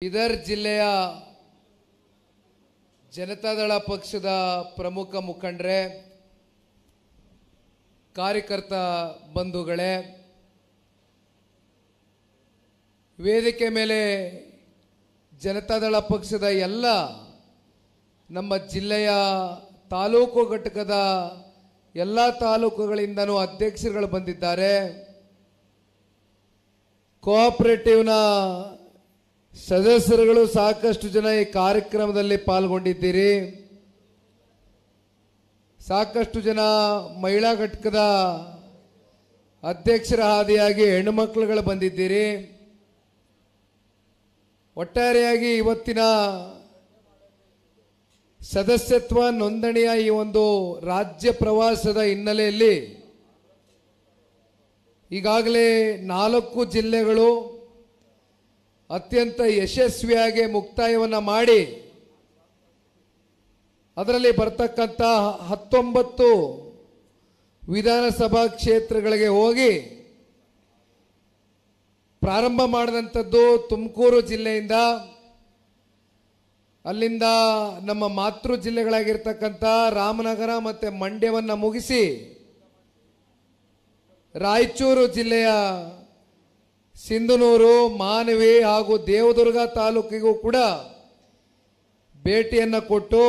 ಬೀದರ್ ಜಿಲ್ಲೆಯ ಜನತಾದಳ ಪಕ್ಷದ ಪ್ರಮುಖ ಮುಖಂಡರೇ, ಕಾರ್ಯಕರ್ತ ಬಂಧುಗಳೇ, ವೇದಿಕೆ ಮೇಲೆ ಜನತಾದಳ ಪಕ್ಷದ ಎಲ್ಲ ನಮ್ಮ ಜಿಲ್ಲೆಯ ತಾಲೂಕು ಘಟಕದ ಎಲ್ಲ ತಾಲೂಕುಗಳಿಂದನೂ ಅಧ್ಯಕ್ಷರುಗಳು ಬಂದಿದ್ದಾರೆ. ಕೋಆಪರೇಟಿವ್ನ ಸದಸ್ಯರುಗಳು ಸಾಕಷ್ಟು ಜನ ಈ ಕಾರ್ಯಕ್ರಮದಲ್ಲಿ ಪಾಲ್ಗೊಂಡಿದ್ದೀರಿ. ಸಾಕಷ್ಟು ಜನ ಮಹಿಳಾ ಘಟಕದ ಅಧ್ಯಕ್ಷರ ಹಾದಿಯಾಗಿ ಹೆಣ್ಣುಮಕ್ಕಳುಗಳು ಬಂದಿದ್ದೀರಿ. ಒಟ್ಟಾರೆಯಾಗಿ ಇವತ್ತಿನ ಸದಸ್ಯತ್ವ ನೋಂದಣಿಯ ಈ ಒಂದು ರಾಜ್ಯ ಪ್ರವಾಸದ ಹಿನ್ನೆಲೆಯಲ್ಲಿ ಈಗಾಗಲೇ 4 ಜಿಲ್ಲೆಗಳು ಅತ್ಯಂತ ಯಶಸ್ವಿಯಾಗಿ ಮುಕ್ತಾಯವನ್ನು ಮಾಡಿ ಅದರಲ್ಲಿ ಬರ್ತಕ್ಕಂಥ 19 ವಿಧಾನಸಭಾ ಕ್ಷೇತ್ರಗಳಿಗೆ ಹೋಗಿ ಪ್ರಾರಂಭ ಮಾಡಿದಂಥದ್ದು ತುಮಕೂರು ಜಿಲ್ಲೆಯಿಂದ. ಅಲ್ಲಿಂದ ನಮ್ಮ ಮಾತೃ ಜಿಲ್ಲೆಗಳಾಗಿರ್ತಕ್ಕಂಥ ರಾಮನಗರ ಮತ್ತು ಮಂಡ್ಯವನ್ನು ಮುಗಿಸಿ ರಾಯಚೂರು ಜಿಲ್ಲೆಯ ಸಿಂಧನೂರು, ಮಾನವಿ ಹಾಗೂ ದೇವದುರ್ಗ ತಾಲೂಕಿಗೂ ಕೂಡ ಭೇಟಿಯನ್ನು ಕೊಟ್ಟು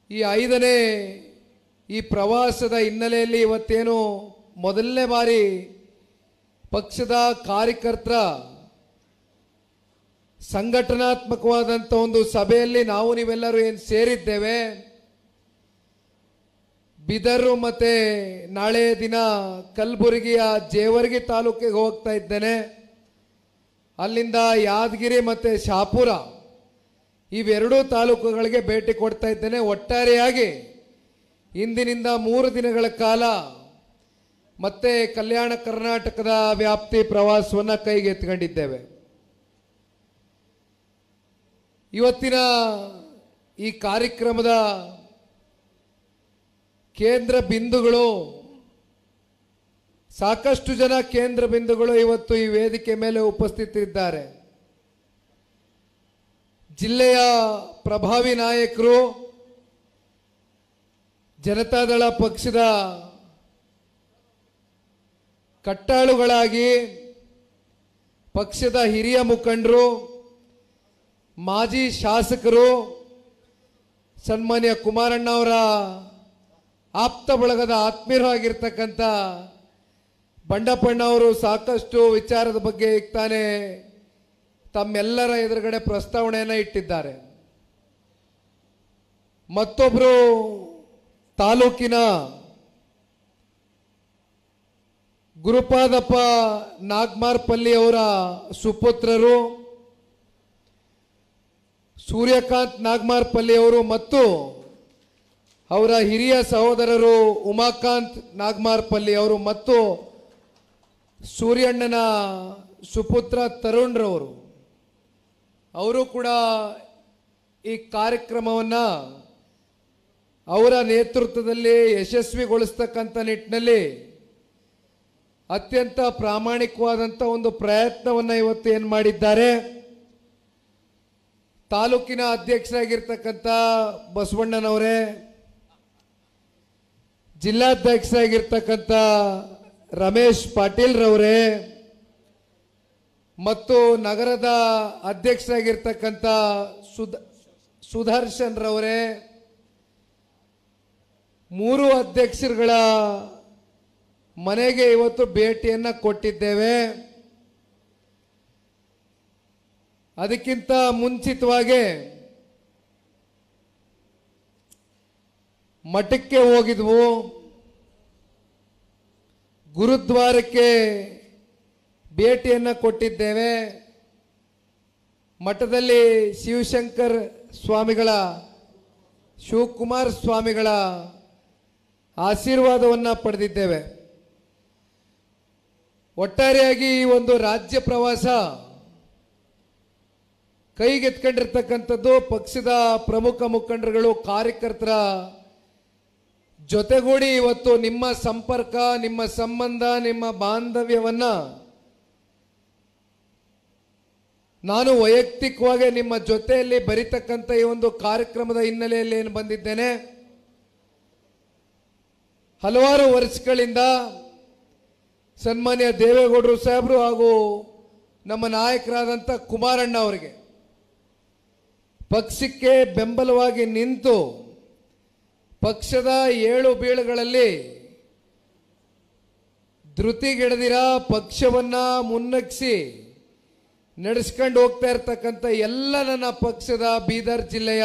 ಈ 5ನೇ ಈ ಪ್ರವಾಸದ ಹಿನ್ನೆಲೆಯಲ್ಲಿ ಇವತ್ತೇನು ಮೊದಲನೇ ಬಾರಿ ಪಕ್ಷದ ಕಾರ್ಯಕರ್ತರ ಸಂಘಟನಾತ್ಮಕವಾದಂಥ ಒಂದು ಸಭೆಯಲ್ಲಿ ನಾವು ನೀವೆಲ್ಲರೂ ಏನು ಸೇರಿದ್ದೇವೆ, ಬೀದರು ಮತ್ತು ನಾಳೆ ದಿನ ಕಲಬುರಗಿಯ ಜೇವರ್ಗಿ ತಾಲೂಕಿಗೆ ಹೋಗ್ತಾ ಇದ್ದೇನೆ. ಅಲ್ಲಿಂದ ಯಾದಗಿರಿ ಮತ್ತು ಶಾಪುರ ಇವೆರಡೂ ತಾಲೂಕುಗಳಿಗೆ ಭೇಟಿ ಕೊಡ್ತಾ ಇದ್ದೇನೆ. ಒಟ್ಟಾರೆಯಾಗಿ ಇಂದಿನಿಂದ 3 ದಿನಗಳ ಕಾಲ ಮತ್ತೆ ಕಲ್ಯಾಣ ಕರ್ನಾಟಕದ ವ್ಯಾಪ್ತಿ ಪ್ರವಾಸವನ್ನು ಕೈಗೆತ್ತಿಕೊಂಡಿದ್ದೇವೆ. ಇವತ್ತಿನ ಈ ಕಾರ್ಯಕ್ರಮದ ಕೇಂದ್ರ ಬಿಂದುಗಳು, ಸಾಕಷ್ಟು ಜನ ಕೇಂದ್ರ ಬಿಂದುಗಳು ಇವತ್ತು ಈ ವೇದಿಕೆ ಮೇಲೆ ಉಪಸ್ಥಿತರಿದ್ದಾರೆ. ಜಿಲ್ಲೆಯ ಪ್ರಭಾವಿ ನಾಯಕರು, ಜನತಾದಳ ಪಕ್ಷದ ಕಟ್ಟಾಳುಗಳಾಗಿ ಪಕ್ಷದ ಹಿರಿಯ ಮುಖಂಡರು, ಮಾಜಿ ಶಾಸಕರು, ಸನ್ಮಾನ್ಯ ಕುಮಾರಣ್ಣ ಅವರ ಆಪ್ತ ಬಳಗದ ಆತ್ಮೀಯರು ಆಗಿರ್ತಕ್ಕಂಥ ಬಂಡಪ್ಪಣ್ಣ ಅವರು ಸಾಕಷ್ಟು ವಿಚಾರದ ಬಗ್ಗೆ ಈಗ ತಾನೇ ತಮ್ಮೆಲ್ಲರ ಎದುರುಗಡೆ ಪ್ರಸ್ತಾವನೆಯನ್ನು ಇಟ್ಟಿದ್ದಾರೆ. ಮತ್ತೊಬ್ಬರು ತಾಲೂಕಿನ ಗುರುಪಾದಪ್ಪ ನಾಗಮಾರ್ಪಲ್ಲಿ ಅವರ ಸುಪುತ್ರರು ಸೂರ್ಯಕಾಂತ್ ನಾಗಮಾರ್ಪಲ್ಲಿ ಅವರು ಮತ್ತು ಅವರ ಹಿರಿಯ ಸಹೋದರರು ಉಮಾಕಾಂತ್ ನಾಗಮಾರ್ಪಲ್ಲಿ ಅವರು ಮತ್ತು ಸೂರ್ಯಣ್ಣನ ಸುಪುತ್ರ ತರುಣ್ರವರು ಅವರು ಕೂಡ ಈ ಕಾರ್ಯಕ್ರಮವನ್ನು ಅವರ ನೇತೃತ್ವದಲ್ಲಿ ಯಶಸ್ವಿಗೊಳಿಸ್ತಕ್ಕಂಥ ನಿಟ್ಟಿನಲ್ಲಿ ಅತ್ಯಂತ ಪ್ರಾಮಾಣಿಕವಾದಂಥ ಒಂದು ಪ್ರಯತ್ನವನ್ನು ಇವತ್ತು ಏನು ಮಾಡಿದ್ದಾರೆ. ತಾಲೂಕಿನ ಅಧ್ಯಕ್ಷರಾಗಿರ್ತಕ್ಕಂಥ ಬಸವಣ್ಣನವರೇ, ಜಿಲ್ಲಾಧ್ಯಕ್ಷರಾಗಿರ್ತಕ್ಕಂಥ ರಮೇಶ್ ಪಾಟೀಲ್ ರವರೇ ಮತ್ತು ನಗರದ ಅಧ್ಯಕ್ಷರಾಗಿರ್ತಕ್ಕಂಥ ಸುದರ್ಶನ್ ರವರೇ, 3 ಅಧ್ಯಕ್ಷರುಗಳ ಮನೆಗೆ ಇವತ್ತು ಭೇಟಿಯನ್ನು ಕೊಟ್ಟಿದ್ದೇವೆ. ಅದಕ್ಕಿಂತ ಮುಂಚಿತವಾಗಿ ಮಠಕ್ಕೆ ಹೋಗಿದ್ವು, ಗುರುದ್ವಾರಕ್ಕೆ ಭೇಟಿಯನ್ನು ಕೊಟ್ಟಿದ್ದೇವೆ. ಮಠದಲ್ಲಿ ಶಿವಶಂಕರ್ ಸ್ವಾಮಿಗಳ, ಶಿವಕುಮಾರ್ ಸ್ವಾಮಿಗಳ ಆಶೀರ್ವಾದವನ್ನು ಪಡೆದಿದ್ದೇವೆ. ಒಟ್ಟಾರೆಯಾಗಿ ಈ ಒಂದು ರಾಜ್ಯ ಪ್ರವಾಸ ಕೈಗೆತ್ಕೊಂಡಿರ್ತಕ್ಕಂಥದ್ದು ಪಕ್ಷದ ಪ್ರಮುಖ ಮುಖಂಡರುಗಳು, ಕಾರ್ಯಕರ್ತರ ಜೊತೆಗೂಡಿ ಇವತ್ತು ನಿಮ್ಮ ಸಂಪರ್ಕ, ನಿಮ್ಮ ಸಂಬಂಧ, ನಿಮ್ಮ ಬಾಂಧವ್ಯವನ್ನು ನಾನು ವೈಯಕ್ತಿಕವಾಗಿ ನಿಮ್ಮ ಜೊತೆಯಲ್ಲಿ ಬರಿತಕ್ಕಂಥ ಈ ಒಂದು ಕಾರ್ಯಕ್ರಮದ ಹಿನ್ನೆಲೆಯಲ್ಲಿ ಏನು ಬಂದಿದ್ದೇನೆ, ಹಲವಾರು ವರ್ಷಗಳಿಂದ ಸನ್ಮಾನ್ಯ ದೇವೇಗೌಡರು ಸಾಹೇಬರು ಹಾಗೂ ನಮ್ಮ ನಾಯಕರಾದಂಥ ಕುಮಾರಣ್ಣ ಅವರಿಗೆ ಪಕ್ಷಕ್ಕೆ ಬೆಂಬಲವಾಗಿ ನಿಂತು ಪಕ್ಷದ ಏಳು ಬೀಳುಗಳಲ್ಲಿ ಧೃತಿಗೆಡದಿರ ಪಕ್ಷವನ್ನ ಮುನ್ನಗ್ಸಿ ನಡೆಸ್ಕೊಂಡು ಹೋಗ್ತಾ ಇರ್ತಕ್ಕಂಥ ಎಲ್ಲ ನನ್ನ ಪಕ್ಷದ ಬೀದರ್ ಜಿಲ್ಲೆಯ